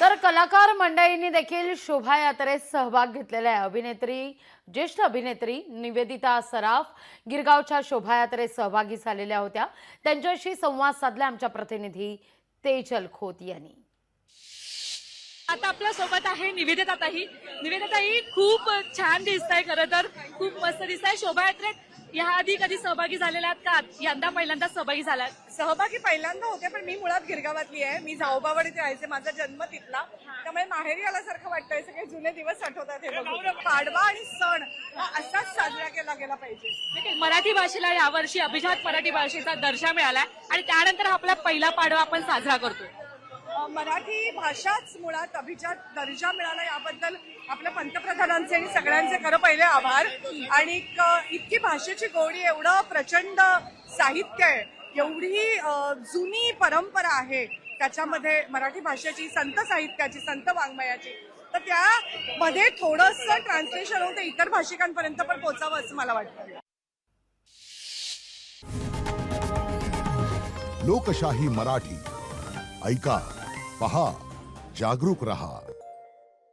तर कलाकार मंडळींनी देखील शोभायात्रेत सहभाग घेतलेल्या ज्येष्ठ अभिनेत्री निवेदिता सराफ गिरगावच्या शोभायात्रेत सहभागी झालेल्या होत्या। त्यांच्याशी संवाद साधला आमच्या प्रतिनिधी तेजल खोत यांनी। आता आपल्या सोबत आहे निवेदिताताई। निवेदिताताई, खूप छान दिसताय, खरं तर खूप मस्त दिसताय। शोभायात्रेत याआधी कधी सहभागी झालेल्या आहात का? यंदा पहिल्यांदा सहभागी झालात? सहभागी पहिल्यांदा होते, पण मी मुळात गिरगावातली आहे। मी जाऊबावड इथे राहायचे, माझा जन्म तिथला, त्यामुळे माहेरी आल्यासारखं वाटतंय। सगळे जुने दिवस आठवतात हे बघून। पाडवा आणि सण हा असाच साजरा केला गेला पाहिजे। मराठी भाषेला यावर्षी अभिजात मराठी भाषेचा दर्जा मिळाला आणि त्यानंतर आपला पहिला पाडवा आपण साजरा करतो। मराठी भाषाच मुळात अभिजात दर्जा मिळाला याबद्दल आपल्या पंतप्रधानांचे आणि सगळ्यांचे खरं पहिले आभार। आणि इतकी भाषेची गोडी, एवढं प्रचंड साहित्य आहे, एवढी जुनी परंपरा आहे त्याच्यामध्ये मराठी भाषेची, संत साहित्याची, संत वाङ्मयाची, तर त्यामध्ये थोडंसं ट्रान्सलेशन होतं इतर भाषिकांपर्यंत पण पोहोचावं असं मला वाटतं। लोकशाही मराठी ऐका, पहा, जागरूक रहा।